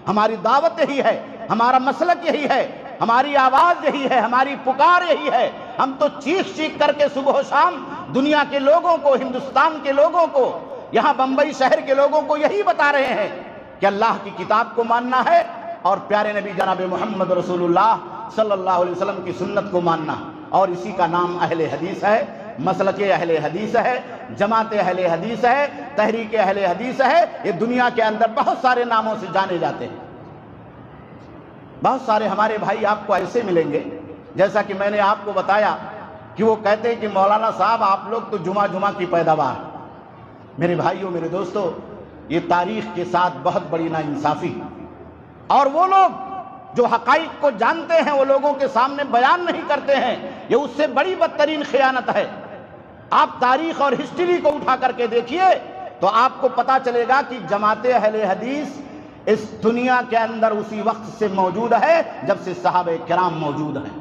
ہماری دعوت یہی ہے، ہمارا مسلک یہی ہے، ہماری آواز یہی ہے، ہماری پکار یہی ہے۔ ہم تو چیخ چیخ کر کے صبح و شام دنیا کے لوگوں کو، ہندوستان کے لوگوں کو، یہاں بمبئی شہر کے لوگوں کو یہی بتا رہے ہیں کہ اللہ کی کتاب کو ماننا ہے اور پیارے نبی جناب محمد رسول اللہ صلی اللہ علیہ وسلم کی سنت کو ماننا، اور اسی کا نام اہل حدیث ہے، مسلک اہل حدیث ہے، جماعت اہل حدیث ہے، تحریک اہل حدیث ہے۔ یہ دنیا کے اندر بہت سارے ناموں سے جانے جاتے ہیں۔ بہت سارے ہمارے بھائی آپ کو ایسے ملیں گے، جیسا کہ میں نے آپ کو بتایا کہ وہ کہتے ہیں کہ مولانا صاحب آپ لوگ تو جمعہ جمعہ کی پیداوار۔ میرے بھائیوں، میرے دوستو، یہ تاریخ کے ساتھ بہت بڑی ناانصافی، اور وہ لوگ جو حقائق کو جانتے ہیں وہ لوگوں کے سامنے بیان نہیں کرتے ہیں، یہ اس سے بڑی بدترین خیانت ہے۔ آپ تاریخ اور ہسٹری کو اٹھا کر کے دیکھیے تو آپ کو پتا چلے گا کہ جماعت اہل حدیث اس دنیا کے اندر اسی وقت سے موجود ہے جب سے صحابہ کرام موجود ہیں۔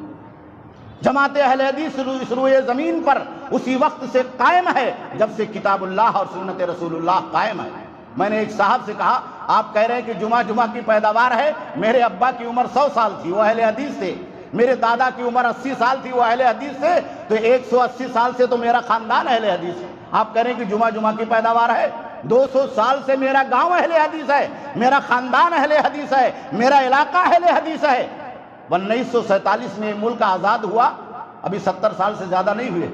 جماعت اہل حدیث اس روئے زمین پر اسی وقت سے قائم ہے جب سے کتاب اللہ اور سنت رسول اللہ قائم ہے۔ میں نے ایک صاحب سے کہا، آپ کہہ رہے ہیں کہ جمعہ جمعہ کی پیداوار ہے، میرے ابا کی عمر 100 سال تھی، وہ اہل حدیث تھے، میرے دادا کی عمر 80 سال تھی، وہ اہل حدیث تھے، تو 180 سال سے تو میرا خاندان اہل حدیث ہے۔ آپ کہہ رہے ہیں کہ جمعہ جمعہ کی پیداوار ہے، 200 سال سے میرا گاؤں اہل حدیث ہے، میرا خاندان اہل حدیث ہے، میرا علاقہ اہل حدیث ہے۔ 1947 میں ملک آزاد ہوا، ابھی 70 سال سے زیادہ نہیں ہوئے،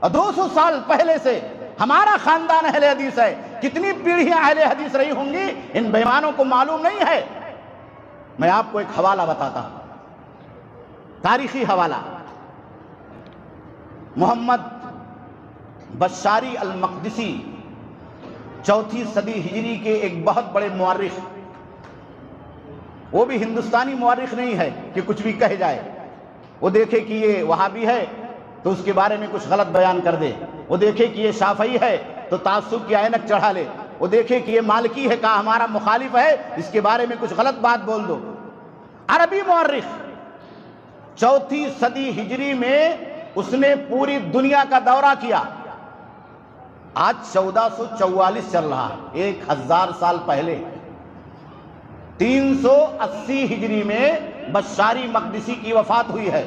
اور 200 سال پہلے سے ہمارا خاندان اہل حدیث ہے۔ کتنی پیڑھیاں اہل حدیث رہی ہوں گی ان بیمانوں کو معلوم نہیں ہے۔ میں آپ کو ایک حوالہ بتاتا ہوں، تاریخی حوالہ۔ محمد بشاری المقدسی 4 صدی ہجری کے ایک بہت بڑے مورخ، وہ بھی ہندوستانی مورخ نہیں ہے کہ کچھ بھی کہہ جائے، وہ دیکھے کہ یہ وہابی ہے تو اس کے بارے میں کچھ غلط بیان کر دے، وہ دیکھے کہ یہ شافعی ہے تو تعصب کی عینک چڑھا لے، وہ دیکھے کہ یہ مالکی ہے کا ہمارا مخالف ہے، اس کے بارے میں کچھ غلط بات بول دو۔ عربی مورخ 4 صدی ہجری میں اس نے پوری دنیا کا دورہ کیا۔ آج 1444 چل رہا ہے، 1000 سال پہلے 380 ہجری میں بشاری مقدسی کی وفات ہوئی ہے۔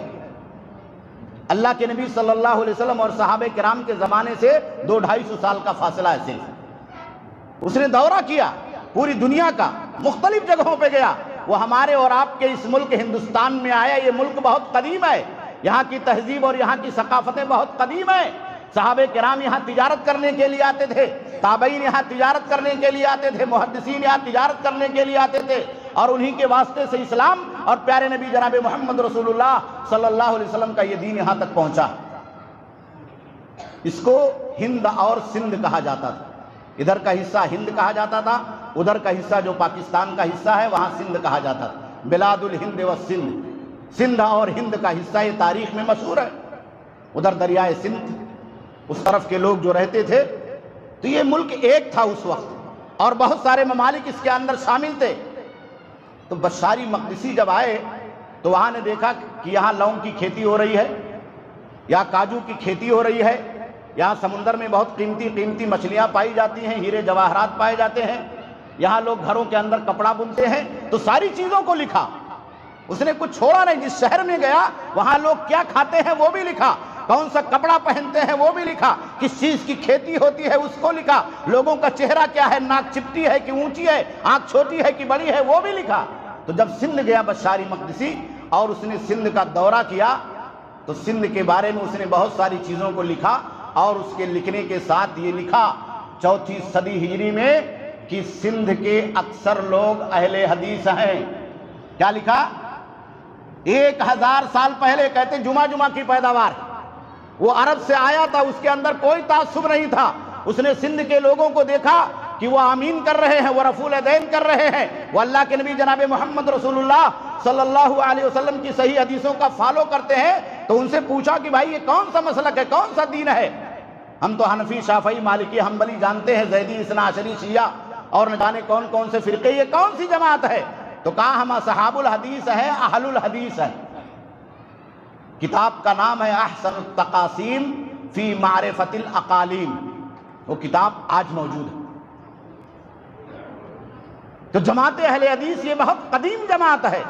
اللہ کے نبی صلی اللہ علیہ وسلم اور صحابہ کرام کے زمانے سے 200-250 سال کا فاصلہ ہے صرف۔ اس نے دورہ کیا پوری دنیا کا، مختلف جگہوں پہ گیا۔ وہ ہمارے اور آپ کے اس ملک ہندوستان میں آیا۔ یہ ملک بہت قدیم ہے، یہاں کی تہذیب اور یہاں کی ثقافتیں بہت قدیم ہیں۔ صحابہ کرام یہاں تجارت کرنے کے لیے آتے تھے، تابعین یہاں تجارت کرنے کے لیے آتے تھے، محدثین یہاں تجارت کرنے کے لیے آتے تھے، اور انہی کے واسطے سے اسلام اور پیارے نبی جناب محمد رسول اللہ صلی اللہ علیہ وسلم کا یہ دین یہاں تک پہنچا۔ اس کو ہند اور سندھ کہا جاتا تھا، ادھر کا حصہ ہند کہا جاتا تھا، ادھر کا حصہ جو پاکستان کا حصہ ہے وہاں سندھ کہا جاتا تھا۔ بلاد الہند و سندھ، سندھ اور ہند کا حصہ یہ تاریخ میں مشہور ہے۔ ادھر دریائے سندھ، اس طرف کے لوگ جو رہتے تھے، تو یہ ملک ایک تھا اس وقت، اور بہت سارے ممالک اس کے اندر شامل تھے۔ تو بشاری مقدسی جب آئے تو وہاں نے دیکھا کہ یہاں لونگ کی کھیتی ہو رہی ہے، یا کاجو کی کھیتی ہو رہی ہے، یہاں سمندر میں بہت قیمتی قیمتی مچھلیاں پائی جاتی ہیں، ہیرے جواہرات پائے جاتے ہیں، یہاں لوگ گھروں کے اندر کپڑا بنتے ہیں۔ تو ساری چیزوں کو لکھا، اس نے کچھ چھوڑا نہیں۔ جس شہر میں گیا وہاں لوگ کیا کھاتے ہیں وہ بھی لکھا، کون سا کپڑا پہنتے ہیں وہ بھی لکھا، کس چیز کی کھیتی ہوتی ہے اس کو لکھا، لوگوں کا چہرہ کیا ہے، ناک چپٹی ہے کہ اونچی ہے، آنکھ چھوٹی ہے کہ بڑی ہے، وہ بھی لکھا۔ تو جب سندھ گیا بشاری مقدسی اور اس نے سندھ کا دورہ کیا تو سندھ کے بارے میں اس نے بہت ساری چیزوں کو لکھا، اور اس کے لکھنے کے ساتھ یہ لکھا 4 صدی ہجری میں کہ سندھ کے اکثر لوگ اہل حدیث ہیں۔ کیا لکھا؟ 1000 سال پہلے کہتے جمعہ جمعہ کی پیداوار، وہ عرب سے آیا تھا، اس کے اندر کوئی تعصب نہیں تھا۔ اس نے سندھ کے لوگوں کو دیکھا کہ وہ آمین کر رہے ہیں، وہ رفع الیدین کر رہے ہیں، وہ اللہ کے نبی جناب محمد رسول اللہ صلی اللہ علیہ وسلم کی صحیح حدیثوں کا فالو کرتے ہیں۔ تو ان سے پوچھا کہ بھائی یہ کون سا مسلک ہے، کون سا دین ہے؟ ہم تو حنفی، شافعی، مالکی، حنبلی جانتے ہیں، زیدی، اثنا عشری، شیعہ، اور نہ جانے کون کون سے فرقے، یہ کون سی جماعت ہے؟ تو کہا ہم اصحاب الحدیث ہیں، اہل الحدیث ہیں۔ کتاب کا نام ہے احسن التقاسیم فی معرفت الاقالیم، وہ کتاب آج موجود ہے۔ تو جماعت اہل حدیث یہ بہت قدیم جماعت ہے،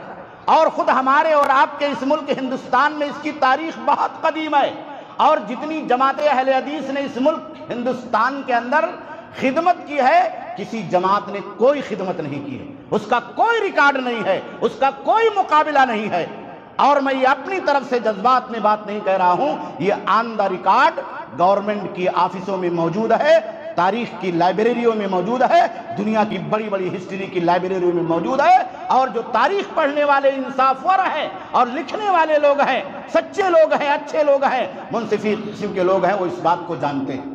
اور خود ہمارے اور آپ کے اس ملک ہندوستان میں اس کی تاریخ بہت قدیم ہے، اور جتنی جماعت اہل حدیث نے اس ملک ہندوستان کے اندر خدمت کی ہے، کسی جماعت نے کوئی خدمت نہیں کی ہے، اس کا کوئی ریکارڈ نہیں ہے، اس کا کوئی مقابلہ نہیں ہے۔ اور میں یہ اپنی طرف سے جذبات میں بات نہیں کہہ رہا ہوں، یہ آن دا ریکارڈ گورنمنٹ کی آفسوں میں موجود ہے، تاریخ کی لائبریریوں میں موجود ہے، دنیا کی بڑی بڑی ہسٹری کی لائبریریوں میں موجود ہے، اور جو تاریخ پڑھنے والے انصاف ور ہیں اور لکھنے والے لوگ ہیں، سچے لوگ ہیں، اچھے لوگ ہیں، منصفی قسم کے لوگ ہیں، وہ اس بات کو جانتے ہیں۔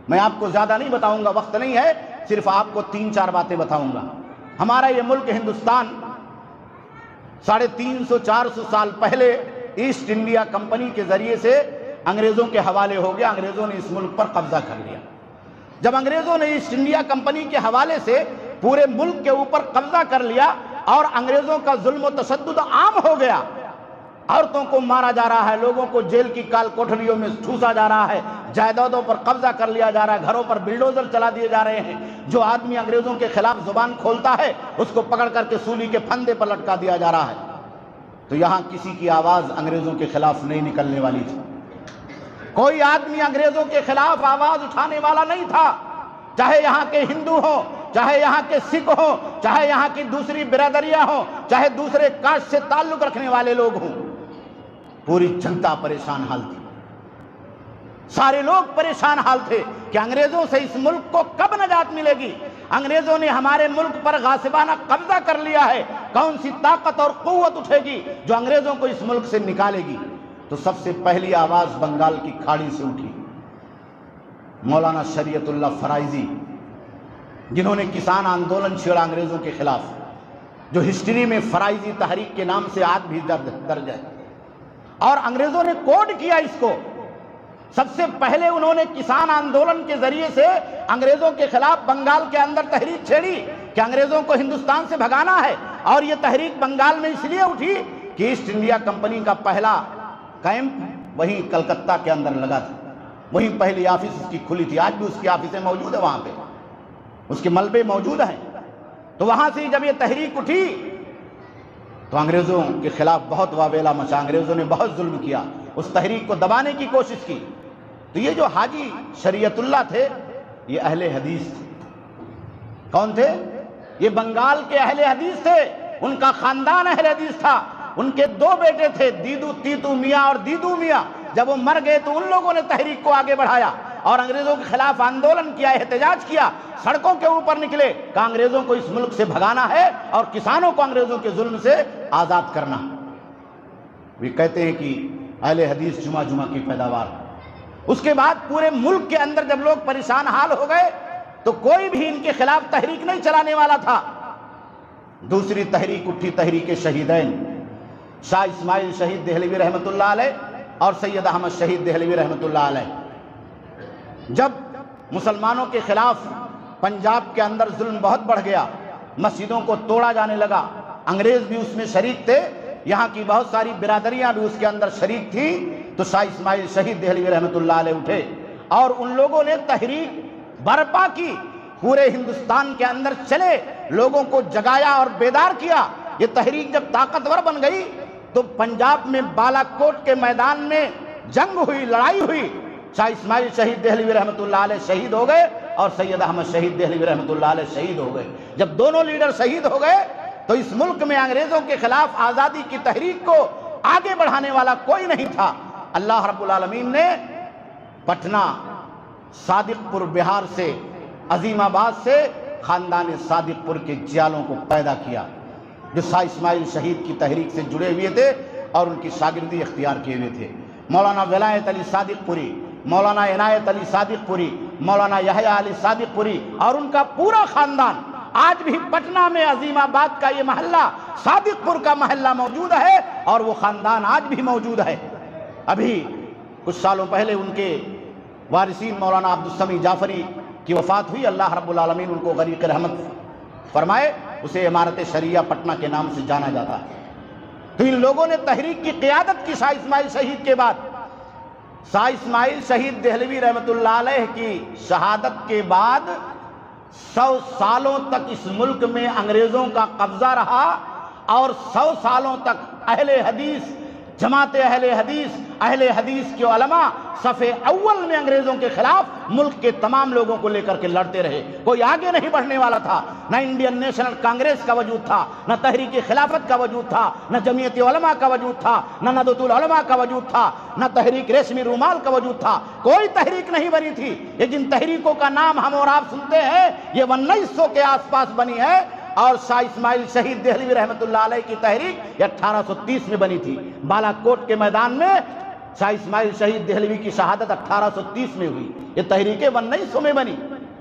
میں آپ کو زیادہ نہیں بتاؤں گا، وقت نہیں ہے، صرف آپ کو 3-4 باتیں بتاؤں گا۔ ہمارا یہ ملک ہندوستان 350-400 سال پہلے ایسٹ انڈیا کمپنی کے ذریعے سے انگریزوں کے حوالے ہو گیا، انگریزوں نے اس ملک پر قبضہ کر لیا۔ جب انگریزوں نے ایسٹ انڈیا کمپنی کے حوالے سے پورے ملک کے اوپر قبضہ کر لیا اور انگریزوں کا ظلم و تشدد عام ہو گیا، عورتوں کو مارا جا رہا ہے، لوگوں کو جیل کی کال کوٹھریوں میں ٹھوسا جا رہا ہے، جائیدادوں پر قبضہ کر لیا جا رہا ہے، گھروں پر بلڈوزر چلا دیے جا رہے ہیں، جو آدمی انگریزوں کے خلاف زبان کھولتا ہے اس کو پکڑ کر کے سولی کے پھندے پر لٹکا دیا جا رہا ہے۔ تو یہاں کسی کی آواز انگریزوں کے خلاف نہیں نکلنے والی تھی، کوئی آدمی انگریزوں کے خلاف آواز اٹھانے والا نہیں تھا، چاہے یہاں کے ہندو ہوں، چاہے یہاں کے سکھ ہوں، چاہے یہاں کی دوسری برادریاں ہوں، چاہے دوسرے کاسٹ سے تعلق رکھنے والے لوگ ہوں، پوری جنتا پریشان حال تھی، سارے لوگ پریشان حال تھے کہ انگریزوں سے اس ملک کو کب نجات ملے گی، انگریزوں نے ہمارے ملک پر غاصبانہ قبضہ کر لیا ہے، کون سی طاقت اور قوت اٹھے گی جو انگریزوں کو اس ملک سے نکالے گی۔ تو سب سے پہلی آواز بنگال کی کھاڑی سے اٹھی، مولانا شریعت اللہ فرائضی، جنہوں نے کسان آندولن چھیڑا انگریزوں کے خلاف، جو ہسٹری میں فرائضی تحریک کے نام سے آج بھی درج ہے، اور انگریزوں نے کوڈ کیا اس کو۔ سب سے پہلے انہوں نے کسان آندولن کے ذریعے سے انگریزوں کے خلاف بنگال کے اندر تحریک چھیڑی کہ انگریزوں کو ہندوستان سے بھگانا ہے، اور یہ تحریک بنگال میں اس لیے اٹھی کہ ایسٹ انڈیا کمپنی کا پہلا کیمپ وہیں کلکتہ کے اندر لگا تھا، وہیں پہلی آفس اس کی کھلی تھی، آج بھی اس کی آفسیں موجود ہیں، وہاں پہ اس کے ملبے موجود ہیں۔ تو وہاں سے جب یہ تحریک اٹھی تو انگریزوں کے خلاف بہت واویلا مچا، انگریزوں نے بہت ظلم کیا، اس تحریک کو دبانے کی کوشش کی۔ تو یہ جو حاجی شریعت اللہ تھے یہ اہل حدیث تھے۔ کون تھے؟ یہ بنگال کے اہل حدیث تھے، ان کا خاندان اہل حدیث تھا، ان کے 2 بیٹے تھے، تیتو میاں اور دیدو میاں۔ جب وہ مر گئے تو ان لوگوں نے تحریک کو آگے بڑھایا اور انگریزوں کے خلاف آندولن کیا، احتجاج کیا، سڑکوں کے اوپر نکلے کہ انگریزوں کو اس ملک سے بھگانا ہے اور کسانوں کو انگریزوں کے ظلم سے آزاد کرنا۔ وہ کہتے ہیں کہ اہل حدیث جمعہ جمعہ کی پیداوار۔ اس کے بعد پورے ملک کے اندر جب لوگ پریشان حال ہو گئے تو کوئی بھی ان کے خلاف تحریک نہیں چلانے والا تھا۔ دوسری تحریک اٹھی، تحریک شہیدین، شاہ اسماعیل شہید دہلوی رحمۃ اللہ علیہ اور سید احمد شہید دہلوی رحمۃ اللہ علیہ۔ جب مسلمانوں کے خلاف پنجاب کے اندر ظلم بہت بڑھ گیا، مسجدوں کو توڑا جانے لگا، انگریز بھی اس میں شریک تھے، یہاں کی بہت ساری برادریاں بھی اس کے اندر شریک تھیں، تو شاہ اسماعیل شہید دہلوی رحمۃ اللہ علیہ اٹھے اور ان لوگوں نے تحریک برپا کی، پورے ہندوستان کے اندر چلے، لوگوں کو جگایا اور بیدار کیا۔ یہ تحریک جب طاقتور بن گئی تو پنجاب میں بالا کوٹ کے میدان میں جنگ ہوئی، لڑائی ہوئی، شاہ اسماعیل شہید دہلوی رحمۃ اللہ علیہ شہید ہو گئے اور سید احمد شہید دہلوی رحمۃ اللہ علیہ شہید ہو گئے۔ جب دونوں لیڈر شہید ہو گئے تو اس ملک میں انگریزوں کے خلاف آزادی کی تحریک کو آگے بڑھانے والا کوئی نہیں تھا۔ اللہ رب العالمین نے پٹنہ، صادق پور بہار سے، عظیم آباد سے خاندان صادق پور کے جیالوں کو پیدا کیا جو شاہ اسماعیل شہید کی تحریک سے جڑے ہوئے تھے اور ان کی شاگردی اختیار کیے ہوئے تھے۔ مولانا ولایت علی صادق پوری، مولانا عنایت علی صادق پوری، مولانا یحییٰ علی صادق پوری اور ان کا پورا خاندان آج بھی پٹنہ میں عظیم آباد کا یہ محلہ صادق پور کا محلہ موجود ہے اور وہ خاندان آج بھی موجود ہے۔ ابھی کچھ سالوں پہلے ان کے وارثین مولانا عبدالسمیع جعفری کی وفات ہوئی، اللہ رب العالمین ان کو غریق رحمت فرمائے، اسے عمارت شریعہ پٹنہ کے نام سے جانا جاتا ہے۔ تو ان لوگوں نے تحریک کی قیادت کی شاہ اسماعیل شہید کے بعد۔ شاہ اسماعیل شہید دہلوی رحمۃ اللہ علیہ کی شہادت کے بعد 100 سالوں تک اس ملک میں انگریزوں کا قبضہ رہا، اور 100 سالوں تک اہل حدیث، جماعت اہل حدیث کے علماء صف اول میں انگریزوں کے خلاف ملک کے تمام لوگوں کو لے کر کے لڑتے رہے۔ کوئی آگے نہیں بڑھنے والا تھا، نہ انڈین نیشنل کانگریس کا وجود تھا، نہ تحریک خلافت کا وجود تھا، نہ جمعیت علماء کا وجود تھا، نہ ندوۃ العلماء کا وجود تھا، نہ تحریک ریشمی رومال کا وجود تھا۔ کوئی تحریک نہیں بنی تھی۔ یہ جن تحریکوں کا نام ہم اور آپ سنتے ہیں، یہ 1900 کے آس پاس بنی ہے، اور شاہ اسماعیل شہید دہلوی رحمۃ اللہ علیہ کی تحریک یہ 1830 میں بنی تھی۔ بالا کوٹ کے میدان میں شاہ اسماعیل شہید دہلوی کی شہادت 1830 میں ہوئی۔ یہ تحریکیں 1900 میں بنی۔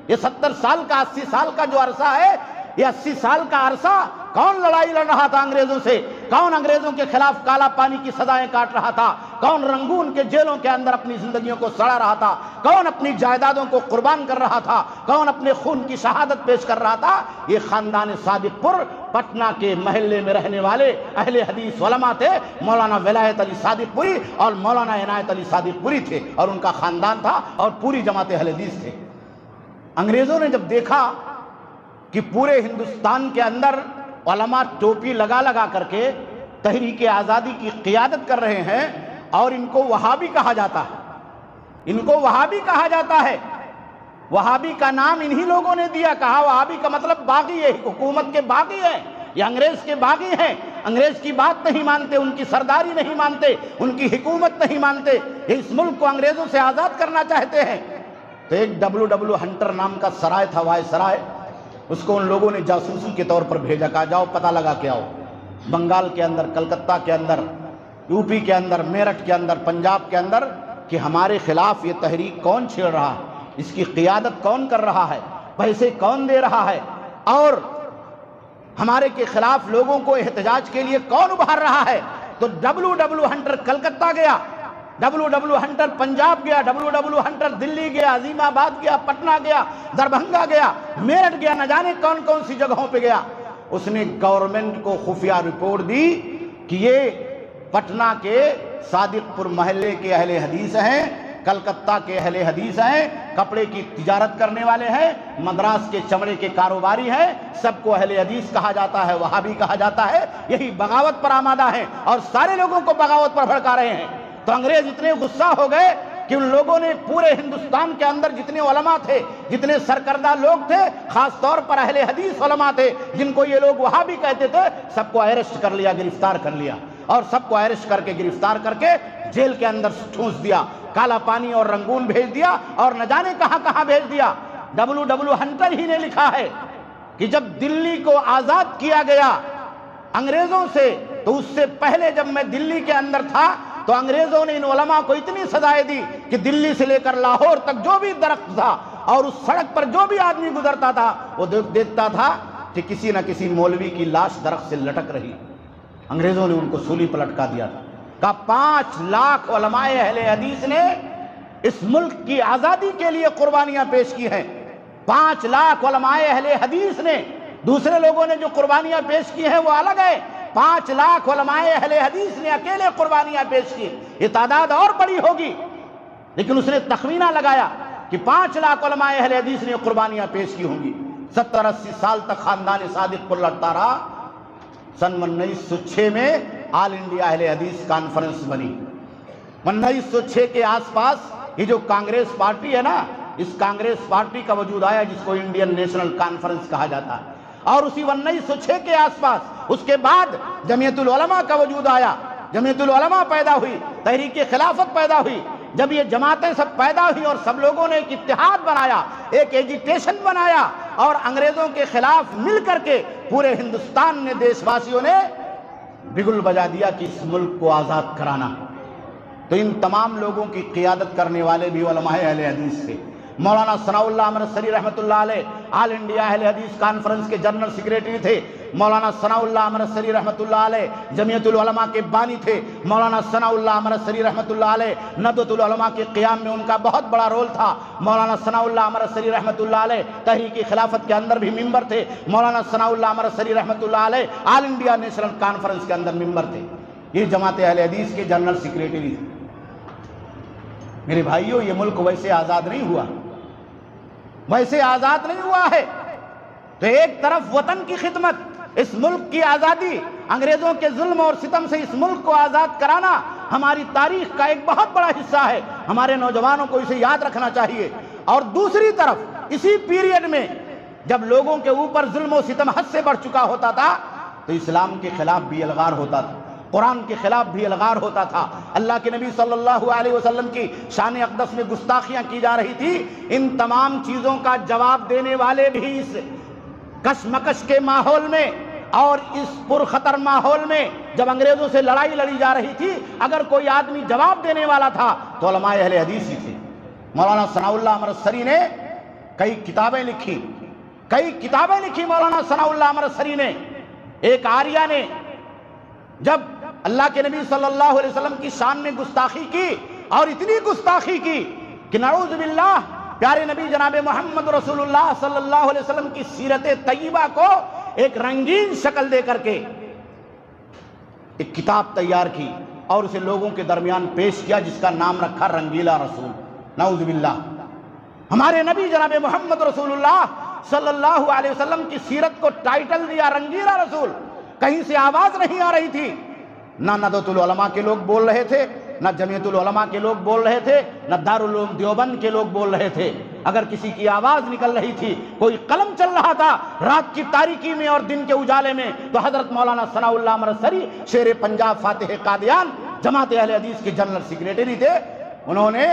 یہ 70 سال کا 80 سال کا جو عرصہ ہے، یہ 80 سال کا عرصہ کون لڑائی لڑ رہا تھا انگریزوں سے؟ کون انگریزوں کے خلاف کالا پانی کی سزائیں کاٹ رہا تھا؟ کون رنگون کے جیلوں کے اندر اپنی زندگیوں کو سڑا رہا تھا؟ کون اپنی جائیدادوں کو قربان کر رہا تھا؟ کون اپنے خون کی شہادت پیش کر رہا تھا؟ یہ خاندان صادق پور پٹنہ کے محلے میں رہنے والے اہل حدیث علماء تھے۔ مولانا ولایت علی صادق پوری اور مولانا عنایت علی صادق پوری تھے، اور ان کا خاندان تھا، اور پوری جماعت اہل حدیث تھے۔ انگریزوں نے جب دیکھا کہ پورے ہندوستان کے اندر علماء ٹوپی لگا لگا کر کے تحریک آزادی کی قیادت کر رہے ہیں، اور ان کو وہابی کہا جاتا ہے، ان کو وہابی کہا جاتا ہے۔ وہابی کا نام انہی لوگوں نے دیا، کہا وہابی کا مطلب باغی ہے، حکومت کے باغی ہیں، یہ انگریز کے باغی ہیں، انگریز کی بات نہیں مانتے، ان کی سرداری نہیں مانتے، ان کی حکومت نہیں مانتے، یہ اس ملک کو انگریزوں سے آزاد کرنا چاہتے ہیں۔ تو ایک ڈبلو ہنٹر نام کا سرائے تھا، وائس سرائے، اس کو ان لوگوں نے جاسوسی کے طور پر بھیجا، کہا جاؤ پتہ لگا کے آؤ، بنگال کے اندر، کلکتہ کے اندر، یو پی کے اندر، میرٹھ کے اندر، پنجاب کے اندر، کہ ہمارے خلاف یہ تحریک کون چھیڑ رہا ہے، اس کی قیادت کون کر رہا ہے، پیسے کون دے رہا ہے، اور ہمارے کے خلاف لوگوں کو احتجاج کے لیے کون ابھار رہا ہے۔ تو ڈبلو ہنٹر کلکتہ گیا، ڈبلو ہنٹر پنجاب گیا، ڈبلو ہنٹر دلی گیا، عظیم آباد گیا، پٹنہ گیا، دربھنگہ گیا، میرٹھ گیا، نہ جانے کون کون سی جگہوں پہ گیا۔ اس نے گورنمنٹ کو خفیہ رپورٹ دی کہ یہ پٹنہ کے صادق پور محلے کے اہل حدیث ہیں، کلکتہ کے اہل حدیث ہیں، کپڑے کی تجارت کرنے والے ہیں، مدراس کے چمڑے کے کاروباری ہیں، سب کو اہل حدیث کہا جاتا ہے، وہابی کہا جاتا ہے، یہی بغاوت پر آمادہ ہیں، اور سارے لوگوں کو بغاوت پر بھڑکا رہے ہیں۔ تو انگریز اتنے غصہ ہو گئے کہ ان لوگوں نے پورے ہندوستان کے اندر جتنے علماء تھے، جتنے سرکردہ لوگ تھے، خاص طور پر اہل حدیث علماء تھے جن کو یہ لوگ وہابی کہتے تھے، سب کو اریسٹ کر لیا، گرفتار کر لیا، اور سب کو اریسٹ کر کے گرفتار کر کے جیل کے اندر ٹھونس دیا، کالا پانی اور رنگون بھیج دیا، اور نہ جانے کہاں کہاں بھیج دیا۔ ڈبلو ہنٹر ہی نے لکھا ہے کہ جب دلی کو آزاد کیا گیا انگریزوں سے، تو اس سے پہلے جب میں دلی کے اندر تھا تو انگریزوں نے ان علماء کو اتنی سزائیں دی کہ دلی سے لے کر لاہور تک جو بھی درخت تھا اور اس سڑک پر جو بھی آدمی گزرتا تھا وہ دیکھتا تھا کہ کسی نہ کسی مولوی کی لاش درخت سے لٹک رہی۔ انگریزوں نے ان کو سولی پر لٹکا دیا تھا۔ کہا 5 لاکھ علماء اہل حدیث نے اس ملک کی آزادی کے لیے قربانیاں پیش کی ہیں۔ 5 لاکھ علماء اہل حدیث نے، دوسرے لوگوں نے جو قربانیاں پیش کی ہیں وہ الگ ہے، 5 لاکھ علماء اہل حدیث نے اکیلے قربانیاں پیش کی۔ یہ تعداد اور بڑی ہوگی، لیکن اس نے تخمینہ لگایا کہ 5 لاکھ علماء اہل حدیث نے قربانیاں پیش کی ہوں گی۔ 70-80 سال تک خاندان صادق پر لڑتا رہا۔ سن 1906 میں آل انڈیا اہل حدیث کانفرنس بنی۔ 1906 کے آس پاس یہ جو کانگریس پارٹی ہے نا، اس کانگریس پارٹی کا وجود آیا جس کو انڈین نیشنل کانفرنس کہا جاتا ہے، اور اسی 1906 کے آس پاس اس کے بعد جمعیت العلماء کا وجود آیا، جمعیت العلماء پیدا ہوئی، تحریک خلافت پیدا ہوئی۔ جب یہ جماعتیں سب پیدا ہوئی اور سب لوگوں نے ایک اتحاد بنایا، ایک ایجیٹیشن بنایا، اور انگریزوں کے خلاف مل کر کے پورے ہندوستان نے، دیش واسیوں نے بگل بجا دیا کہ اس ملک کو آزاد کرانا۔ تو ان تمام لوگوں کی قیادت کرنے والے بھی علماء اہل حدیث تھے۔ مولانا ثناء اللہ امرتسری رحمۃ اللہ علیہ آل انڈیا اہل حدیث کانفرنس کے جنرل سیکریٹری تھے۔ مولانا ثناء اللہ امرتسری رحمۃ اللہ علیہ جمعیت العلماء کے بانی تھے۔ مولانا ثناء اللہ امرتسری رحمۃ اللہ علیہ ندوۃ العلماء کے قیام میں ان کا بہت بڑا رول تھا۔ مولانا ثناء اللہ امرتسری رحمۃ اللہ علیہ تحریک خلافت کے اندر بھی ممبر تھے۔ مولانا ثناء اللہ امرتسری رحمۃ اللہ علیہ آل انڈیا نیشنل کانفرنس کے اندر ممبر تھے۔ یہ جماعت اہل حدیث کے جنرل سیکریٹری تھے۔ میرے بھائیوں، یہ ملک ویسے آزاد نہیں ہوا، ویسے آزاد نہیں ہوا ہے۔ تو ایک طرف وطن کی خدمت، اس ملک کی آزادی، انگریزوں کے ظلم اور ستم سے اس ملک کو آزاد کرانا ہماری تاریخ کا ایک بہت بڑا حصہ ہے، ہمارے نوجوانوں کو اسے یاد رکھنا چاہیے۔ اور دوسری طرف اسی پیریڈ میں جب لوگوں کے اوپر ظلم و ستم حد سے بڑھ چکا ہوتا تھا تو اسلام کے خلاف بھی الغار ہوتا تھا، قرآن کے خلاف بھی الغار ہوتا تھا، اللہ کے نبی صلی اللہ علیہ وسلم کی شان اقدس میں گستاخیاں کی جا رہی تھی۔ ان تمام چیزوں کا جواب دینے والے بھی اس کشمکش کے ماحول میں اور اس پرخطر ماحول میں جب انگریزوں سے لڑائی لڑی جا رہی تھی، اگر کوئی آدمی جواب دینے والا تھا تو علماء اہل حدیث ہی تھے۔ مولانا ثناء اللہ امرتسری نے کئی کتابیں لکھی مولانا ثناء اللہ امرتسری نے۔ ایک آریہ نے جب اللہ کے نبی صلی اللہ علیہ وسلم کی شان میں گستاخی کی، اور اتنی گستاخی کی کہ نعوذ باللہ پیارے نبی جناب محمد رسول اللہ صلی اللہ علیہ وسلم کی سیرت طیبہ کو ایک رنگین شکل دے کر کے ایک کتاب تیار کی اور اسے لوگوں کے درمیان پیش کیا، جس کا نام رکھا رنگیلا رسول۔ نعوذ باللہ، ہمارے نبی جناب محمد رسول اللہ صلی اللہ علیہ وسلم کی سیرت کو ٹائٹل دیا رنگیلا رسول۔ کہیں سے آواز نہیں آ رہی تھی، نہ ندوۃ العلماء کے لوگ بول رہے تھے، نہ جمعیت العلماء کے لوگ بول رہے تھے، نہ دارالعلوم دیوبند کے لوگ بول رہے تھے۔ اگر کسی کی آواز نکل رہی تھی، کوئی قلم چل رہا تھا رات کی تاریکی میں اور دن کے اجالے میں، تو حضرت مولانا ثناء اللہ امرتسری شیر پنجاب فاتح قادیان جماعت اہل حدیث کے جنرل سیکریٹری تھے۔ انہوں نے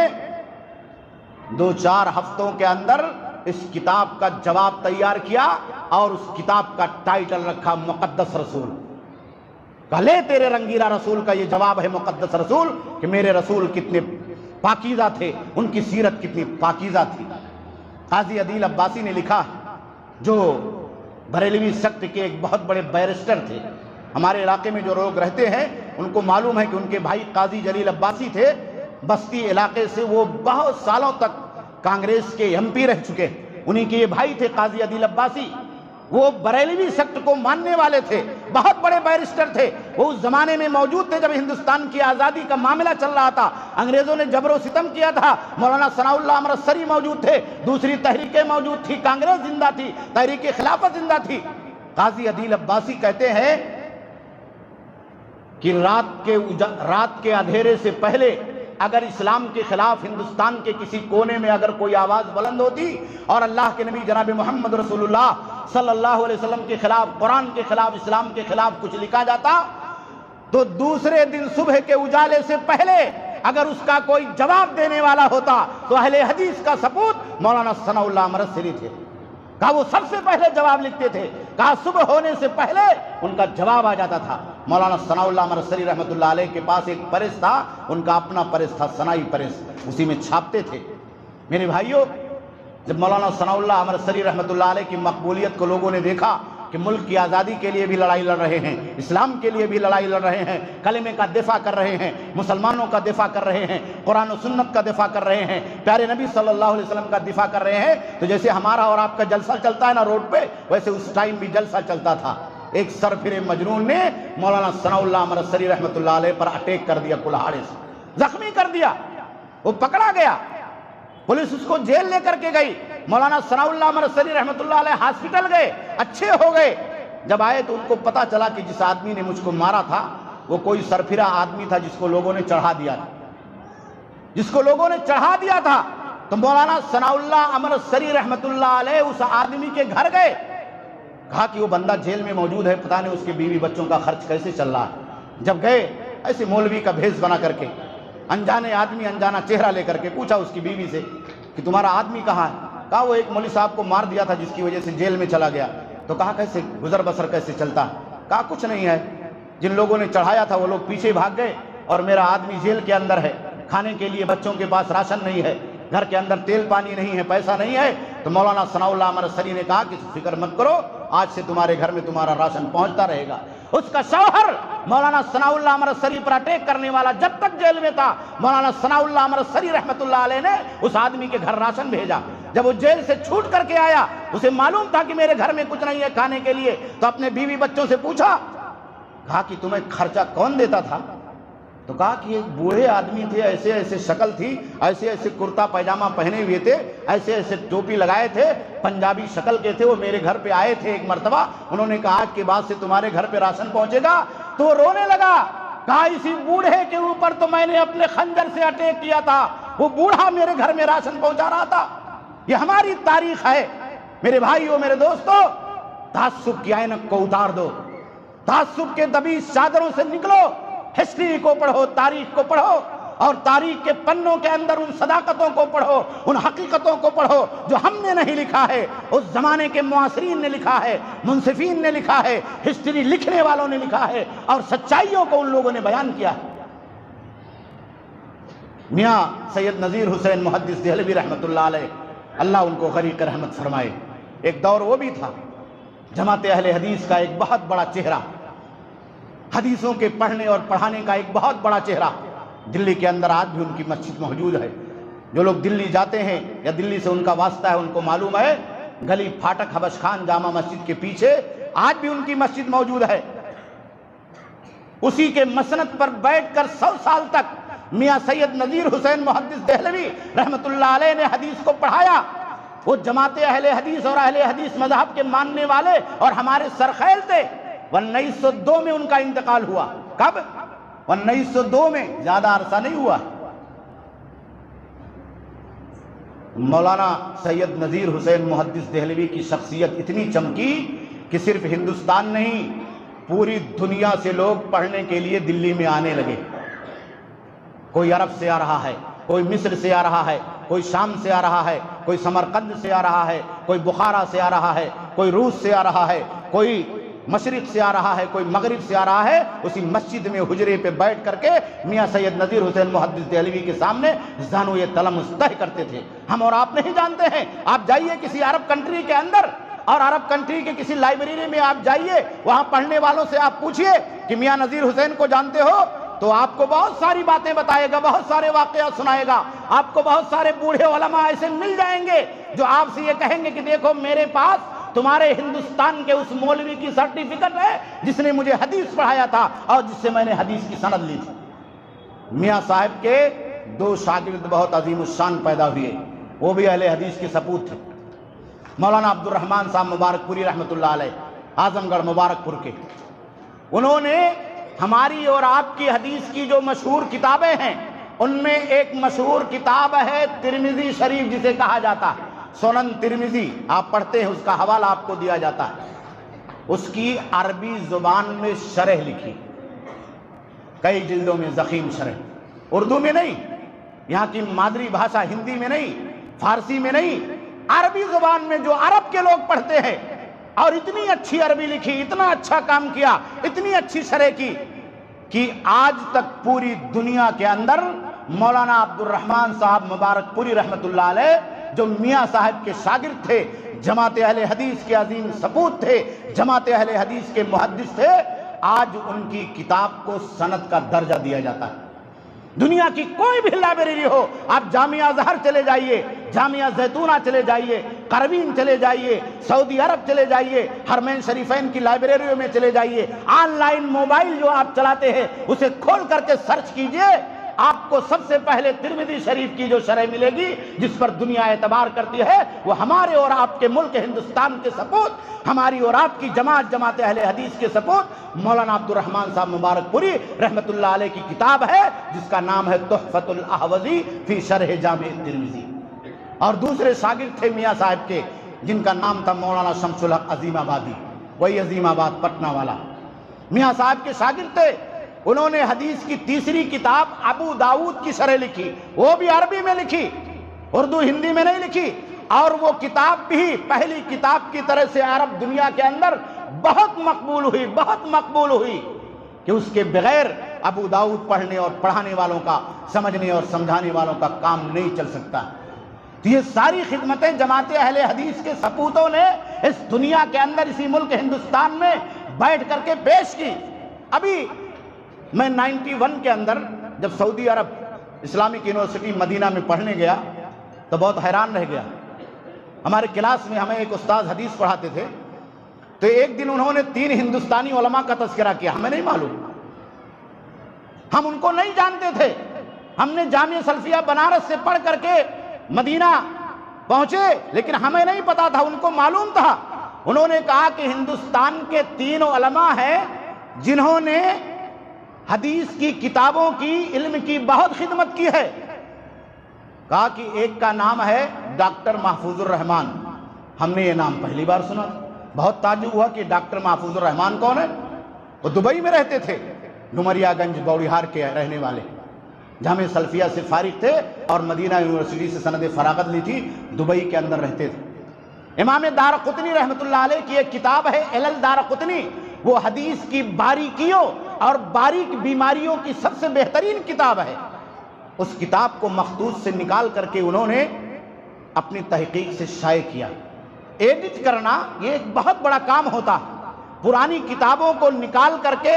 2-4 ہفتوں کے اندر اس کتاب کا جواب تیار کیا اور اس کتاب کا ٹائٹل رکھا مقدس رسول۔ لے تیرے رنگیلا رسول کا یہ جواب ہے مقدس رسول، کہ میرے رسول کتنے پاکیزہ تھے، ان کی سیرت کتنی پاکیزہ تھی۔ قاضی عدیل عباسی نے لکھا، جو بریلوی سیکٹ کے ایک بہت بڑے بیرسٹر تھے، ہمارے علاقے میں جو لوگ رہتے ہیں ان کو معلوم ہے کہ ان کے بھائی قاضی جلیل عباسی تھے، بستی علاقے سے وہ بہت سالوں تک کانگریس کے ایم پی رہ چکے، انہی کے یہ بھائی تھے قاضی عدیل عباسی۔ وہ بریلوی سیکٹ کو ماننے والے تھے، بہت بڑے بیرسٹر تھے، وہ اس زمانے میں موجود تھے جب ہندوستان کی آزادی کا معاملہ چل رہا تھا، انگریزوں نے جبر و ستم کیا تھا۔ مولانا ثناء اللہ امرتسری موجود تھے، دوسری تحریکیں موجود تھی، کانگریس زندہ تھی، تحریک خلافت زندہ تھی۔ قاضی عدیل عباسی کہتے ہیں کہ رات کے اندھیرے سے پہلے اگر اسلام کے خلاف ہندوستان کے کسی کونے میں اگر کوئی آواز بلند ہوتی اور اللہ کے نبی جناب محمد رسول اللہ صلی اللہ علیہ وسلم کے خلاف، قرآن کے خلاف، اسلام کے خلاف کچھ لکھا جاتا، تو دوسرے دن صبح کے اجالے سے پہلے اگر اس کا کوئی جواب دینے والا ہوتا تو اہل حدیث کا سپوت مولانا ثناء اللہ امرتسری تھے۔ کہا وہ سب سے پہلے جواب لکھتے تھے، کہا صبح ہونے سے پہلے ان کا جواب آ جاتا تھا۔ مولانا ثناء اللہ امرتسری رحمۃ اللہ علیہ کے پاس ایک پریس تھا، ان کا اپنا پریس تھا، ثنائی پریس، اسی میں چھاپتے تھے۔ میرے بھائیوں، جب مولانا ثناء اللہ امرتسری رحمۃ اللہ علیہ کی مقبولیت کو لوگوں نے دیکھا کہ ملک کی آزادی کے لیے بھی لڑائی لڑ رہے ہیں، اسلام کے لیے بھی لڑائی لڑ رہے ہیں، کلمے کا دفاع کر رہے ہیں، مسلمانوں کا دفاع کر رہے ہیں، قرآن و سنت کا دفاع کر رہے ہیں، پیارے نبی صلی اللہ علیہ وسلم کا دفاع کر رہے ہیں، تو جیسے ہمارا اور آپ کا جلسہ چلتا ہے نا روڈ پہ، ویسے اس ٹائم بھی جلسہ چلتا تھا۔ ایک سرفرے مجنون نے مولانا ثناء اللہ امرتسری رحمۃ اللہ علیہ پر اٹیک کر دیا، کلہاڑے سے زخمی کر دیا، وہ پکڑا گیا، پولیس اس کو جیل لے کر کے گئی، مولانا ثناء اللہ امرتسری رحمۃ اللہ علیہ ہاسپٹل گئے، اچھے ہو گئے۔ جب آئے تو ان کو پتا چلا کہ جس آدمی نے مجھ کو مارا تھا وہ کوئی سرفرا آدمی تھا جس کو لوگوں نے چڑھا دیا تھا، تو مولانا ثناء اللہ امرتسری رحمۃ اللہ علیہ اس آدمی کے گھر گئے، کہا کہ وہ بندہ جیل میں موجود ہے، پتہ نہیں اس کے بیوی بچوں کا خرچ کیسے چل رہا ہے۔ جب گئے ایسے مولوی کا بھیس بنا کر کے، انجانے آدمی انجانا چہرہ لے کر کے، پوچھا اس کی بیوی سے کہ تمہارا آدمی کہاں ہے؟ کہا وہ ایک مولوی صاحب کو مار دیا تھا جس کی وجہ سے جیل میں چلا گیا۔ تو کہا کیسے گزر بسر کیسے چلتا ہے؟ کہا کچھ نہیں ہے، جن لوگوں نے چڑھایا تھا وہ لوگ پیچھے بھاگ گئے اور میرا آدمی جیل کے اندر ہے، کھانے کے لیے بچوں کے پاس راشن نہیں ہے، گھر کے اندر تیل پانی نہیں ہے، پیسہ نہیں ہے۔ تو مولانا ثناء اللہ امرتسری نے کہا کہ فکر مت کرو، آج سے تمہارے گھر میں تمہارا راشن پہنچتا رہے گا۔ اس کا شوہر مولانا ثناء اللہ امرتسری پر اٹیک کرنے والا جب تک جیل میں تھا، مولانا ثناء اللہ امرتسری رحمۃ اللہ علیہ نے اس آدمی کے گھر راشن بھیجا۔ جب وہ جیل سے چھوٹ کر کے آیا، اسے معلوم تھا کہ میرے گھر میں کچھ نہیں ہے کھانے کے لیے، تو اپنے بیوی بچوں سے پوچھا، کہا کہ تمہیں خرچہ کون دیتا تھا؟ تو کہا کہ ایک بوڑھے آدمی تھے، ایسے ایسے شکل تھی، ایسے ایسے کرتا پائجامہ پہنے ہوئے تھے، ایسے ایسے ٹوپی لگائے تھے، پنجابی شکل کے تھے، وہ میرے گھر پہ آئے تھے ایک مرتبہ، انہوں نے کہا آج کے بعد سے تمہارے گھر پہ راشن پہنچے گا، تو وہ رونے لگا، کہا اسی بوڑھے کے اوپر تو میں نے اپنے خنجر سے اٹیک کیا تھا، وہ بوڑھا میرے گھر میں راشن پہنچا رہا تھا۔ یہ ہماری تاریخ ہے میرے بھائیوں، میرے دوستو، تعصب کی عینک کو اتار دو، تعصب کے دبیز چادروں سے نکلو، ہسٹری کو پڑھو، تاریخ کو پڑھو، اور تاریخ کے پنوں کے اندر ان صداقتوں کو پڑھو، ان حقیقتوں کو پڑھو جو ہم نے نہیں لکھا ہے، اس زمانے کے معاصرین نے لکھا ہے، منصفین نے لکھا ہے، ہسٹری لکھنے والوں نے لکھا ہے، اور سچائیوں کو ان لوگوں نے بیان کیا ہے۔ میاں سید نذیر حسین محدث دہلوی رحمۃ اللہ علیہ، اللہ ان کو غریق رحمت فرمائے، ایک دور وہ بھی تھا جماعت اہل حدیث کا ایک بہت بڑا چہرہ، حدیثوں کے پڑھنے اور پڑھانے کا ایک بہت بڑا چہرہ، دلی کے اندر آج بھی ان کی مسجد موجود ہے۔ جو لوگ دلی جاتے ہیں یا دلی سے ان کا واسطہ ہے، ان کو معلوم ہے گلی پھاٹک حبش خان جامع مسجد کے پیچھے آج بھی ان کی مسجد موجود ہے۔ اسی کے مسند پر بیٹھ کر 100 سال تک میاں سید نذیر حسین محدث دہلوی رحمۃ اللہ علیہ نے حدیث کو پڑھایا۔ وہ جماعت اہل حدیث اور اہل حدیث مذہب کے ماننے والے اور ہمارے سرخیل تھے۔ 1902 میں ان کا انتقال ہوا۔ کب؟ 1902 میں، زیادہ عرصہ نہیں ہوا۔ مولانا سید نذیر حسین محدث دہلوی کی شخصیت اتنی چمکی کہ صرف ہندوستان نہیں، پوری دنیا سے لوگ پڑھنے کے لیے دلی میں آنے لگے۔ کوئی عرب سے آ رہا ہے، کوئی مصر سے آ رہا ہے، کوئی شام سے آ رہا ہے، کوئی سمرقند سے آ رہا ہے، کوئی بخارا سے آ رہا ہے، کوئی روس سے آ رہا ہے، کوئی مشرق سے آ رہا ہے، کوئی مغرب سے آ رہا ہے۔ اسی مسجد میں حجرے پہ بیٹھ کر کے میاں سید نذیر حسین محدث دہلوی کے سامنے زانو یہ تلمس طے کرتے تھے۔ ہم اور آپ نہیں جانتے ہیں، آپ جائیے کسی عرب کنٹری کے اندر اور عرب کنٹری کے کسی لائبریری میں آپ جائیے، وہاں پڑھنے والوں سے آپ پوچھئے کہ میاں نذیر حسین کو جانتے ہو، تو آپ کو بہت ساری باتیں بتائے گا، بہت سارے واقعات سنائے گا۔ آپ کو بہت سارے بوڑھے علماء ایسے مل جائیں گے جو آپ سے یہ کہیں گے کہ دیکھو میرے پاس تمہارے ہندوستان کے اس مولوی کی سرٹیفکیٹ ہے جس نے مجھے حدیث پڑھایا تھا اور جس سے میں نے حدیث کی سند لی تھی۔ میاں صاحب کے 2 شاگرد بہت عظیم الشان پیدا ہوئے، وہ بھی اہل حدیث کے سپوت تھے۔ مولانا عبد الرحمن صاحب مبارک پوری رحمۃ اللہ علیہ، اعظم گڑھ مبارک پور کے، انہوں نے ہماری اور آپ کی حدیث کی جو مشہور کتابیں ہیں ان میں ایک مشہور کتاب ہے ترمذی شریف جسے کہا جاتا ہے، سنن ترمذی، آپ پڑھتے ہیں، اس کا حوالہ آپ کو دیا جاتا ہے۔ اس کی عربی زبان میں شرح لکھی، کئی جلدوں میں ضخیم شرح، اردو میں نہیں، یہاں کی مادری بھاشا ہندی میں نہیں، فارسی میں نہیں، عربی زبان میں جو عرب کے لوگ پڑھتے ہیں، اور اتنی اچھی عربی لکھی، اتنا اچھا کام کیا، اتنی اچھی شرح کی کہ آج تک پوری دنیا کے اندر مولانا عبد الرحمن صاحب مبارک پوری رحمۃ اللہ علیہ جو میاں صاحب کے شاگرد تھے، جماعت اہل حدیث کے عظیم سپوت تھے، جماعت اہل حدیث کے محدث تھے، آج ان کی کتاب کو سند کا درجہ دیا جاتا ہے۔ دنیا کی کوئی بھی لائبریری ہو، آپ جامعہ ازہر چلے جائیے، جامعہ زیتونہ چلے جائیے، قروین چلے جائیے، سعودی عرب چلے جائیے، حرمین شریفین کی لائبریریوں میں چلے جائیے، آن لائن موبائل جو آپ چلاتے ہیں اسے کھول کر کے سرچ کیجئے، آپ کو سب سے پہلے ترمذی شریف کی جو شرح ملے گی جس پر دنیا اعتبار کرتی ہے، وہ ہمارے اور آپ کے ملک ہندوستان کے سپوت، ہماری اور آپ کی جماعت اہل حدیث کے سپوت مولانا عبد الرحمن صاحب مبارک پوری رحمۃ اللہ علیہ کی کتاب ہے جس کا نام ہے تحفۃ الاحوذی فی شرح جامع ترمذی۔ اور دوسرے شاگرد تھے میاں صاحب کے جن کا نام تھا مولانا شمس الحق عظیم آبادی، وہی عظیم آباد پٹنہ والا، میاں صاحب کے شاگرد تھے۔ انہوں نے حدیث کی تیسری کتاب ابو داؤد کی شرح لکھی، وہ بھی عربی میں لکھی، اردو ہندی میں نہیں لکھی، اور وہ کتاب بھی پہلی کتاب کی طرح سے عرب دنیا کے اندر بہت مقبول ہوئی، بہت مقبول ہوئی کہ اس کے بغیر ابو داؤد پڑھنے اور پڑھانے والوں کا، سمجھنے اور سمجھانے والوں کا کام نہیں چل سکتا۔ تو یہ ساری خدمتیں جماعت اہل حدیث کے سپوتوں نے اس دنیا کے اندر، اسی ملک ہندوستان میں بیٹھ کر کے پیش کی۔ ابھی میں 91 کے اندر جب سعودی عرب اسلامک یونیورسٹی مدینہ میں پڑھنے گیا تو بہت حیران رہ گیا۔ ہمارے کلاس میں ہمیں ایک استاد حدیث پڑھاتے تھے، تو ایک دن انہوں نے 3 ہندوستانی علماء کا تذکرہ کیا، ہمیں نہیں معلوم، ہم ان کو نہیں جانتے تھے. ہم نے جامعہ سلفیہ بنارس سے پڑھ کر کے مدینہ پہنچے، لیکن ہمیں نہیں پتا تھا، ان کو معلوم تھا. انہوں نے کہا کہ ہندوستان کے 3 علماء ہیں جنہوں نے حدیث کی کتابوں کی، علم کی بہت خدمت کی ہے. کہا کہ ایک کا نام ہے ڈاکٹر محفوظ الرحمان. ہم نے یہ نام پہلی بار سنا. بہت تعجب ہوا کہ ڈاکٹر محفوظ الرحمان کون ہے؟ وہ دبئی میں رہتے تھے، ڈومریا گنج بوڑیہار کے رہنے والے، جامعہ سلفیہ سے فارغ تھے اور مدینہ یونیورسٹی سے سند فراغت لی تھی، دبئی کے اندر رہتے تھے. امام دارقطنی رحمۃ اللہ علیہ کی ایک کتاب ہے علل دارقطنی، وہ حدیث کی باریکیوں اور باریک بیماریوں کی سب سے بہترین کتاب ہے. اس کتاب کو مخطوط سے نکال کر کے انہوں نے اپنی تحقیق سے شائع کیا. ایڈٹ کرنا یہ ایک بہت بڑا کام ہوتا ہے. پرانی کتابوں کو نکال کر کے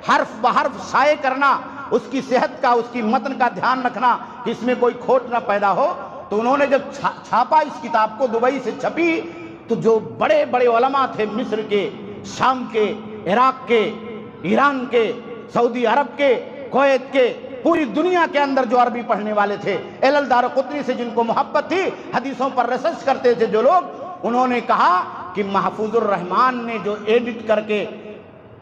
حرف بحرف شائع کرنا، اس کی صحت کا، اس کی متن کا دھیان رکھنا کہ اس میں کوئی کھوٹ نہ پیدا ہو. تو انہوں نے جب چھاپا اس کتاب کو، دبئی سے چھپی، تو جو بڑے بڑے علماء تھے، مصر کے، شام کے، عراق کے، ایران کے، سعودی عرب کے، کویت کے، پوری دنیا کے اندر جو عربی پڑھنے والے تھے، علل دارقطنی سے جن کو محبت تھی، حدیثوں پر ریسرچ کرتے تھے جو لوگ، انہوں نے کہا کہ محفوظ الرحمان نے جو ایڈٹ کر کے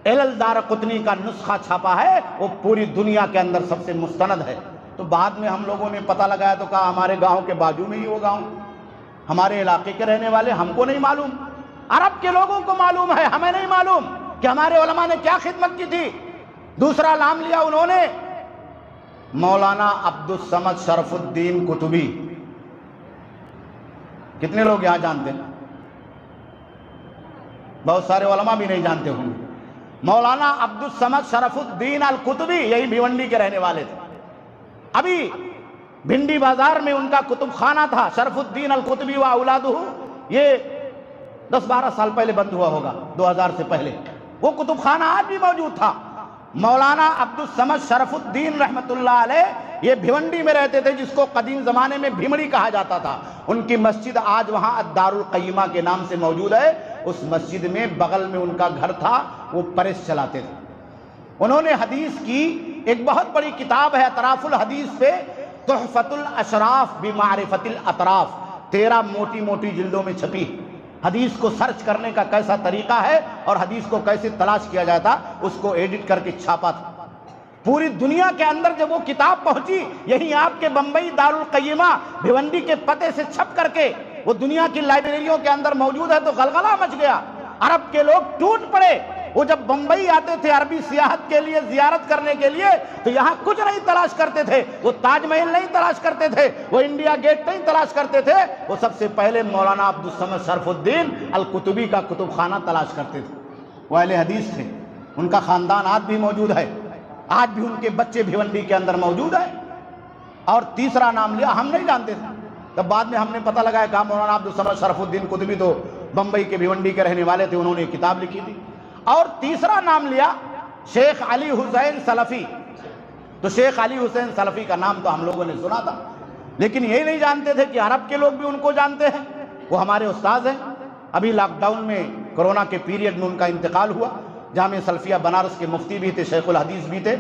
علل دارقطنی کا نسخہ چھاپا ہے وہ پوری دنیا کے اندر سب سے مستند ہے. تو بعد میں ہم لوگوں نے پتہ لگایا تو کہا ہمارے گاؤں کے بازو میں ہی وہ گاؤں، ہمارے علاقے کے رہنے والے، ہم کو نہیں معلوم. عرب کے لوگوں کو معلوم ہے، ہمیں نہیں معلوم کہ ہمارے علماء نے کیا خدمت کی تھی. دوسرا نام لیا انہوں نے مولانا عبدالصمد شرف الدین قطبی. کتنے لوگ یہاں جانتے ہیں؟ بہت سارے علماء بھی نہیں جانتے ہوں گے. مولانا عبدالصمد شرف الدین القطبی یہی بھیونڈی کے رہنے والے تھے. ابھی بھنڈی بازار میں ان کا کتب خانہ تھا، شرف الدین القطبی و اولادہ. یہ 10-12 سال پہلے بند ہوا ہوگا، 2000 سے پہلے. وہ کتب خانہ آج بھی موجود تھا. مولانا عبدالصمد شرف الدین رحمت اللہ علیہ یہ بھیونڈی میں رہتے تھے، جس کو قدیم زمانے میں بھیمڑی کہا جاتا تھا. ان کی مسجد آج وہاں الدار القیمہ کے نام سے موجود ہے. اس مسجد میں بغل میں ان کا گھر تھا، وہ پریس چلاتے تھے. انہوں نے حدیث کی ایک بہت بڑی کتاب ہے اطراف الحدیث پہ، تحفۃ الاشراف بمعرفت الاطراف، 13 موٹی موٹی جلدوں میں چھپی. حدیث کو سرچ کرنے کا کیسا طریقہ ہے اور حدیث کو کیسے تلاش کیا جاتا، اس کو ایڈٹ کر کے چھاپا تھا. پوری دنیا کے اندر جب وہ کتاب پہنچی، یہی آپ کے بمبئی دارالقیمہ بھیونڈی کے پتے سے چھپ کر کے وہ دنیا کی لائبریریوں کے اندر موجود ہے، تو غلغلہ مچ گیا. عرب کے لوگ ٹوٹ پڑے. وہ جب بمبئی آتے تھے عربی سیاحت کے لیے، زیارت کرنے کے لیے، تو یہاں کچھ نہیں تلاش کرتے تھے. وہ تاج محل نہیں تلاش کرتے تھے، وہ انڈیا گیٹ نہیں تلاش کرتے تھے. وہ سب سے پہلے مولانا عبدالصمد شرف الدین القطبی کا کتب خانہ تلاش کرتے تھے. وہ اہل حدیث تھے. ان کا خاندان آج بھی موجود ہے، آج بھی ان کے بچے بھیونڈی کے اندر موجود ہیں. اور تیسرا نام لیا، ہم نہیں جانتے تھے. تب بعد میں ہم نے پتہ لگایا کہ مولانا عبدالصمد شرف الدین قطبی تو بمبئی کے بھیونڈی کے رہنے والے تھے، انہوں نے کتاب لکھی تھی. اور تیسرا نام لیا شیخ علی حسین سلفی. تو شیخ علی حسین سلفی کا نام تو ہم لوگوں نے سنا تھا، لیکن یہی نہیں جانتے تھے کہ عرب کے لوگ بھی ان کو جانتے ہیں. وہ ہمارے استاذ ہیں. ابھی لاک ڈاؤن میں، کورونا کے پیریڈ میں ان کا انتقال ہوا. جامعہ سلفیہ بنارس کے مفتی بھی تھے، شیخ الحدیث بھی تھے،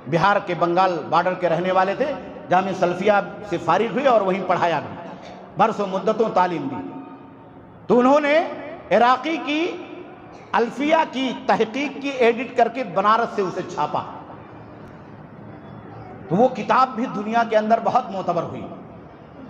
بہار کے بنگال بارڈر کے رہنے والے تھے. جامعہ سلفیہ سے فارغ ہوئے اور وہیں پڑھایا بھی، برسوں مدتوں تعلیم دی. تو انہوں نے عراقی کی الفیہ کی تحقیق کی، ایڈٹ کر کے بنارس سے اسے چھاپا. تو وہ کتاب بھی دنیا کے اندر بہت معتبر ہوئی.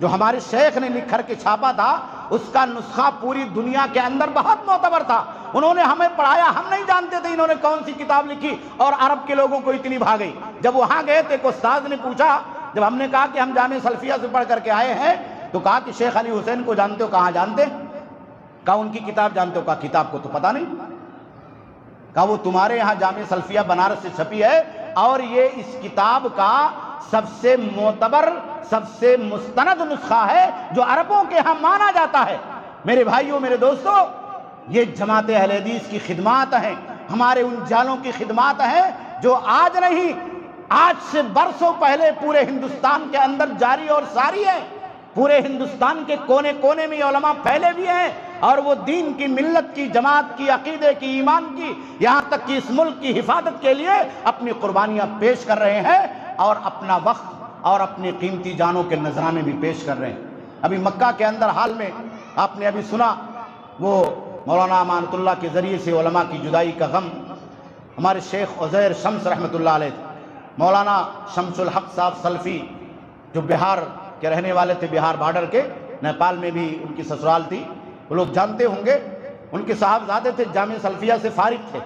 جو ہمارے شیخ نے لکھ کر کے چھاپا تھا، اس کا نسخہ پوری دنیا کے اندر بہت معتبر تھا. انہوں نے ہمیں پڑھایا، ہم نہیں جانتے تھے انہوں نے کون سی کتاب لکھی، اور عرب کے لوگوں کو اتنی بھا گئی. جب وہاں گئے تو ایک استاذ نے پوچھا، جب ہم نے کہا کہ ہم جامعہ سلفیہ سے پڑھ کر کے آئے ہیں، تو کہا کہ شیخ علی حسین کو جانتے ہو؟ کہاں جانتے؟ کہا ان کی کتاب جانتے ہو؟ کہا کتاب کو تو پتہ نہیں. کہا وہ تمہارے یہاں جامعہ سلفیہ بنارس سے چھپی ہے، اور یہ اس کتاب کا سب سے معتبر، سب سے مستند نسخہ ہے جو عربوں کے ہاں مانا جاتا ہے. میرے بھائیوں، میرے دوستو، یہ جماعت اہل حدیث کی خدمات ہیں، ہمارے ان جالوں کی خدمات ہیں جو آج نہیں، آج سے برسوں پہلے پورے ہندوستان کے اندر جاری اور ساری ہے. پورے ہندوستان کے کونے کونے میں علماء پھیلے بھی ہیں. اور وہ دین کی، ملت کی، جماعت کی، عقیدے کی، ایمان کی، یہاں تک کہ اس ملک کی حفاظت کے لیے اپنی قربانیاں پیش کر رہے ہیں اور اپنا وقت اور اپنی قیمتی جانوں کے نذرانے بھی پیش کر رہے ہیں۔ ابھی مکہ کے اندر حال میں آپ نے ابھی سنا، وہ مولانا امانت اللہ کے ذریعے سے علماء کی جدائی کا غم، ہمارے شیخ عزیر شمس رحمۃ اللہ علیہ، مولانا شمس الحق صاحب سلفی جو بہار کے رہنے والے تھے، بہار بارڈر کے، نیپال میں بھی ان کی سسرال تھی، وہ لوگ جانتے ہوں گے۔ ان کے صاحبزادے تھے، جامعہ سلفیہ سے فارغ تھے،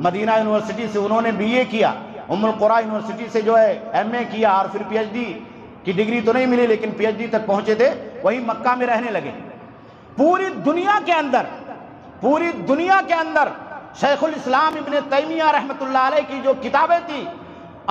مدینہ یونیورسٹی سے انہوں نے BA کیا، ام القریٰ یونیورسٹی سے جو ہے MA کیا، اور پھر PhD کی ڈگری تو نہیں ملی لیکن PhD تک پہنچے تھے، وہی مکہ میں رہنے لگے۔ پوری دنیا کے اندر شیخ الاسلام ابن تیمیہ رحمۃ اللہ علیہ کی جو کتابیں تھیں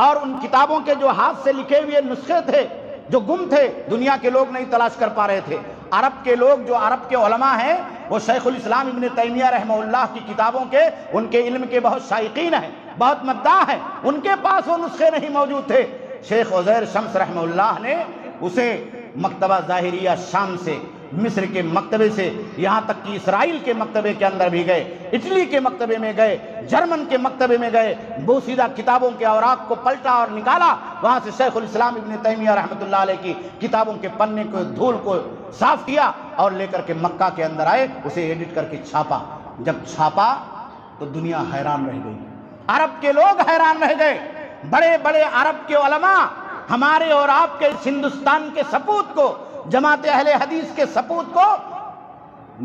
اور ان کتابوں کے جو ہاتھ سے لکھے ہوئے نسخے تھے جو گم تھے، دنیا کے لوگ نہیں تلاش کر پا رہے تھے۔ عرب کے لوگ، جو عرب کے علماء ہیں، وہ شیخ الاسلام ابن تیمیہ رحمہ اللہ کی کتابوں کے، ان کے علم کے بہت شائقین ہیں، بہت مداح ہیں، ان کے پاس وہ نسخے نہیں موجود تھے۔ شیخ عزیر شمس رحمہ اللہ نے اسے مکتبہ ظاہریہ شام سے، مصر کے مکتبے سے، یہاں تک کہ اسرائیل کے مکتبے کے اندر بھی گئے، اٹلی کے مکتبے میں گئے، جرمن کے مکتبے میں گئے، بوسیدہ کتابوں کے اوراق کو پلٹا اور نکالا، وہاں سے شیخ الاسلام ابن تیمیہ رحمۃ اللہ علیہ کی کتابوں کے پنے کو، دھول کو صاف کیا اور لے کر کے مکہ کے اندر آئے، اسے ایڈٹ کر کے چھاپا۔ جب چھاپا تو دنیا حیران رہ گئی، عرب کے لوگ حیران رہ گئے، بڑے بڑے عرب کے علماء ہمارے اور آپ کے اس ہندوستان کے سپوت کو، جماعت اہل حدیث کے سپوت کو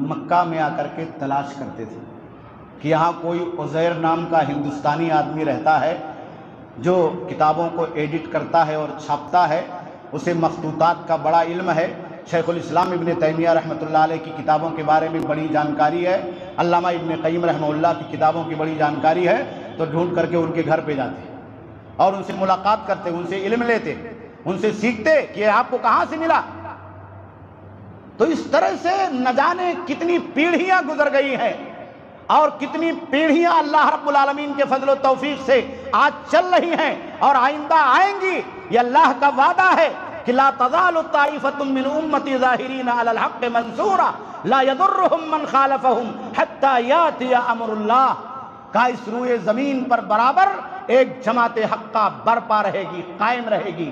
مکہ میں آ کر کے تلاش کرتے تھے کہ یہاں کوئی عزیر نام کا ہندوستانی آدمی رہتا ہے جو کتابوں کو ایڈٹ کرتا ہے اور چھاپتا ہے، اسے مخطوطات کا بڑا علم ہے، شیخ الاسلام ابن تیمیہ رحمۃ اللہ علیہ کی کتابوں کے بارے میں بڑی جانکاری ہے، علامہ ابن قیم رحمہ اللہ کی کتابوں کی بڑی جانکاری ہے، تو ڈھونڈ کر کے ان کے گھر پہ جاتے اور ان سے ملاقات کرتے، ان سے علم لیتے، ان سے سیکھتے کہ یہ آپ کو کہاں سے ملا۔ تو اس طرح سے نہ جانے کتنی پیڑھیاں گزر گئی ہیں اور کتنی پیڑھیاں اللہ رب العالمین کے فضل و توفیق سے آج چل رہی ہیں اور آئندہ آئیں گی۔ یہ اللہ کا وعدہ ہے کہ لا تزال طائفۃ من امتی ظاہرین علی الحق منصورا لا یضرهم من خالفهم حتی یاتی امر اللہ۔ کہا اس روئے زمین پر برابر ایک جماعت حقہ برپا رہے گی، قائم رہے گی،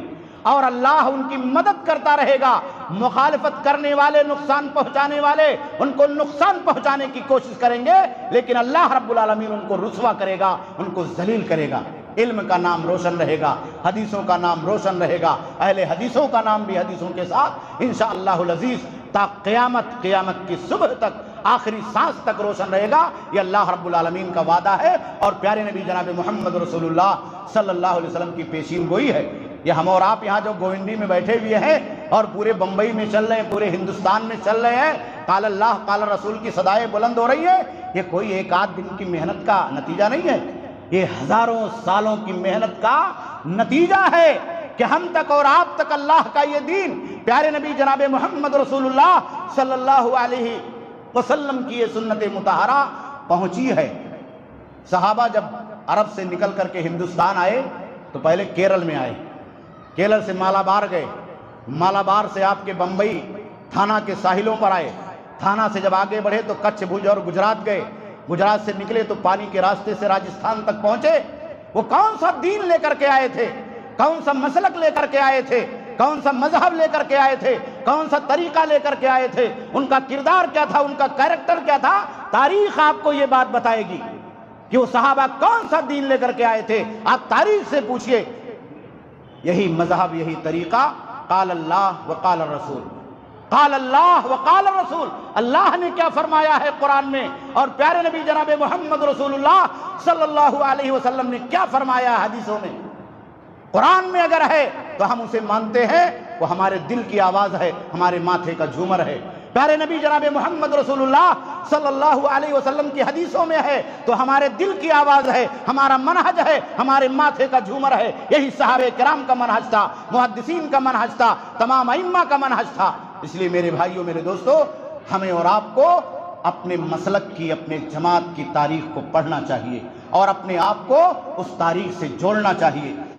اور اللہ ان کی مدد کرتا رہے گا۔ مخالفت کرنے والے، نقصان پہنچانے والے ان کو نقصان پہنچانے کی کوشش کریں گے، لیکن اللہ رب العالمین ان کو رسوا کرے گا، ان کو ذلیل کرے گا۔ علم کا نام روشن رہے گا، حدیثوں کا نام روشن رہے گا، اہل حدیثوں کا نام بھی حدیثوں کے ساتھ انشاءاللہ العزیز تا قیامت کی صبح تک، آخری سانس تک روشن رہے گا۔ یہ اللہ رب العالمین کا وعدہ ہے اور پیارے نبی جناب محمد رسول اللہ صلی اللہ علیہ وسلم کی پیشین گوئی ہے۔ یہ ہم اور آپ یہاں جو گوونڈی میں بیٹھے ہوئے ہیں اور پورے بمبئی میں چل رہے ہیں، پورے ہندوستان میں چل رہے ہیں، قال اللہ قال رسول کی صدائیں بلند ہو رہی ہے، یہ کوئی ایک آدھ دن کی محنت کا نتیجہ نہیں ہے، یہ ہزاروں سالوں کی محنت کا نتیجہ ہے کہ ہم تک اور آپ تک اللہ کا یہ دین، پیارے نبی جناب محمد رسول اللہ صلی اللہ علیہ وسلم کی یہ سنت مطہرہ پہنچی ہے۔ صحابہ جب عرب سے نکل کر کے ہندوستان آئے تو پہلے کیرل میں آئے، کیرل سے مالابار گئے، مالابار سے آپ کے بمبئی تھانہ کے ساحلوں پر آئے، تھانہ سے جب آگے بڑھے تو کچھ بھوج اور گجرات گئے، گجرات سے نکلے تو پانی کے راستے سے راجستھان تک پہنچے۔ وہ کون سا دین لے کر کے آئے تھے، کون سا مسلک لے کر کے آئے تھے، کون سا مذہب لے کر کے آئے تھے، کون سا طریقہ لے کر کے آئے تھے، ان کا کردار کیا تھا، ان کا کیریکٹر کیا تھا، تاریخ آپ کو یہ بات بتائے گی کہ وہ صحابہ کون سا دین لے کر کے آئے تھے۔ آپ تاریخ سے پوچھئے، یہی مذہب، یہی طریقہ، قال اللہ وقال الرسول، قال اللہ وقال الرسول، اللہ نے کیا فرمایا ہے قرآن میں اور پیارے نبی جناب محمد رسول اللہ صلی اللہ علیہ وسلم نے کیا فرمایا ہے حدیثوں میں۔ قرآن میں اگر ہے تو ہم اسے مانتے ہیں، وہ ہمارے دل کی آواز ہے، ہمارے ماتھے کا جھومر ہے۔ پیارے نبی جناب محمد رسول اللہ صلی اللہ علیہ وسلم کی حدیثوں میں ہے تو ہمارے دل کی آواز ہے، ہمارا منہج ہے، ہمارے ماتھے کا جھومر ہے۔ یہی صحابہ کرام کا منہج تھا، محدثین کا منہج تھا، تمام ائمہ کا منہج تھا۔ اس لیے میرے بھائیوں، میرے دوستو، ہمیں اور آپ کو اپنے مسلک کی، اپنے جماعت کی تاریخ کو پڑھنا چاہیے اور اپنے آپ کو اس تاریخ سے جوڑنا چاہیے۔